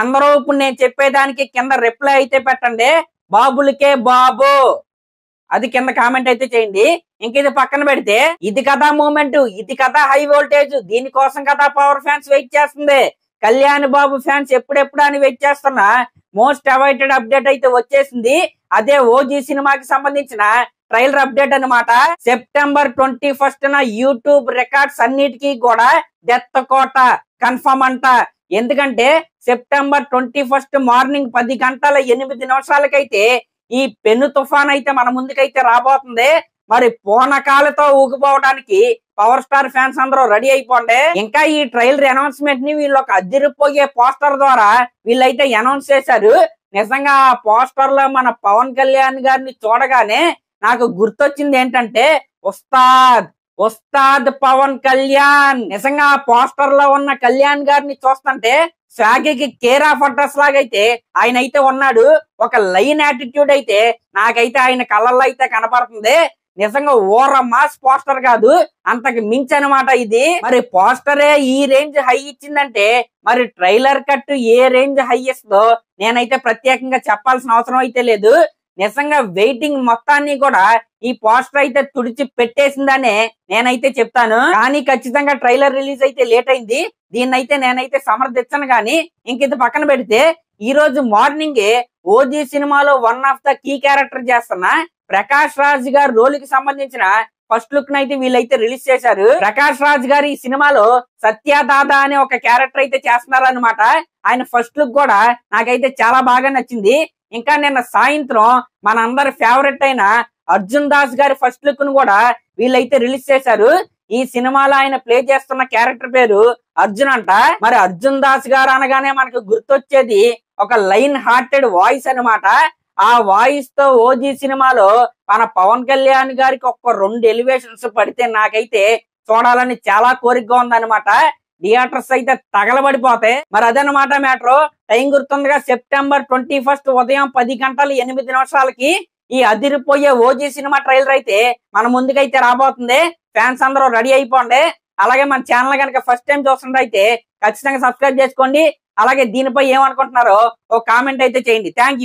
అందరూ ఇప్పుడు నేను చెప్పేదానికి కింద రిప్లై అయితే పెట్టండి, బాబులకే బాబు అది కింద కామెంట్ అయితే చేయండి. ఇంక ఇది పక్కన పెడితే ఇది కదా మూమెంట్, ఇది కదా హై వోల్టేజ్, దీనికోసం కదా పవర్ ఫ్యాన్స్ వెయిట్ చేస్తుంది. కళ్యాణ్ బాబు ఫ్యాన్స్ ఎప్పుడెప్పుడు అని వెయిట్ చేస్తున్న మోస్ట్ అవైటెడ్ అప్డేట్ అయితే వచ్చేసింది. అదే ఓజీ సినిమాకి సంబంధించిన ట్రైలర్ అప్డేట్ అన్నమాట. సెప్టెంబర్ 21 యూట్యూబ్ రికార్డ్స్ అన్నిటికీ కూడా డెత్ కోట కన్ఫర్మ్ అంట. ఎందుకంటే సెప్టెంబర్ 21 మార్నింగ్ 10 గంటల 8 నిమిషాలకైతే ఈ పెను తుఫాన్ అయితే మన ముందుకైతే రాబోతుంది. మరి పూనకాలతో ఊగిపోవడానికి పవర్ స్టార్ ఫ్యాన్స్ అందరూ రెడీ అయిపోండి. ఇంకా ఈ ట్రైలర్ అనౌన్స్మెంట్ ని వీళ్ళు ఒక అదిరిపోయే పోస్టర్ ద్వారా వీళ్ళైతే అనౌన్స్ చేశారు. నిజంగా ఆ పోస్టర్ లో మన పవన్ కళ్యాణ్ గారిని చూడగానే నాకు గుర్తొచ్చింది ఏంటంటే ఉస్తాద్ ఉస్తాద్ పవన్ కళ్యాణ్. నిజంగా ఆ పోస్టర్ లో ఉన్న కళ్యాణ్ గారిని చూస్తుంటే స్వాగికి కేర్ ఆఫ్ అడ్రస్ లాగైతే ఆయన అయితే ఉన్నాడు. ఒక లైన్ యాటిట్యూడ్ అయితే నాకైతే ఆయన కళ్ళల్లో అయితే కనపడుతుంది. నిజంగా ఓర మాస్ పోస్టర్ కాదు, అంతకు మించి అనమాట ఇది. మరి పోస్టరే ఈ రేంజ్ హై ఇచ్చిందంటే మరి ట్రైలర్ కట్ ఏ రేంజ్ హై ఇస్తుందో నేనైతే ప్రత్యేకంగా చెప్పాల్సిన అవసరం అయితే లేదు. నిజంగా వెయిటింగ్ మొత్తాన్ని కూడా ఈ పోస్టర్ అయితే తుడిచి పెట్టేసిందనే నేనైతే చెప్తాను. కానీ ఖచ్చితంగా ట్రైలర్ రిలీజ్ అయితే లేట్ అయింది, దీన్నైతే నేనైతే సమర్థించను. కానీ ఇంక ఇది పక్కన పెడితే ఈ రోజు మార్నింగే ఓజీ సినిమాలో one of the key character చేస్తున్న ప్రకాష్ రాజ్ గారి రోల్ కి సంబంధించిన ఫస్ట్ లుక్ నైతే వీళ్ళైతే రిలీజ్ చేశారు. ప్రకాష్ రాజ్ గారు ఈ సినిమాలో సత్య దాదా అనే ఒక క్యారెక్టర్ అయితే చేస్తున్నారు అనమాట. ఆయన ఫస్ట్ లుక్ కూడా నాకైతే చాలా బాగా నచ్చింది. ఇంకా నిన్న సాయంత్రం మన అందరి ఫేవరెట్ అయిన అర్జున్ దాస్ గారి ఫస్ట్ లుక్ ను కూడా వీళ్ళైతే రిలీజ్ చేశారు. ఈ సినిమాలో ఆయన ప్లే చేస్తున్న క్యారెక్టర్ పేరు అర్జున్ అంట. మరి అర్జున్ దాస్ గారు అనగానే మనకు గుర్తొచ్చేది ఒక లైన్ హార్టెడ్ వాయిస్ అనమాట. ఆ వాయిస్ తో ఓజీ సినిమాలో మన పవన్ కళ్యాణ్ గారికి ఒక్క 2 ఎలివేషన్స్ పడితే నాకైతే చూడాలని చాలా కోరికగా ఉందన్నమాట. థియేటర్స్ అయితే తగలబడిపోతాయి. మరి అదనమాట మ్యాటర్. టైం గుర్తుందిగా, సెప్టెంబర్ 21 ఉదయం 10 గంటల 8 నిమిషాలకి ఈ అదిరిపోయే ఓజీ సినిమా ట్రైలర్ అయితే మన ముందుకైతే రాబోతుంది. ఫ్యాన్స్ అందరూ రెడీ అయిపోండి. అలాగే మన ఛానల్ కనుక ఫస్ట్ టైం చూస్తుంటే ఖచ్చితంగా సబ్స్క్రైబ్ చేసుకోండి. అలాగే దీనిపై ఏమనుకుంటున్నారో ఒక కామెంట్ అయితే చేయండి. Thank you.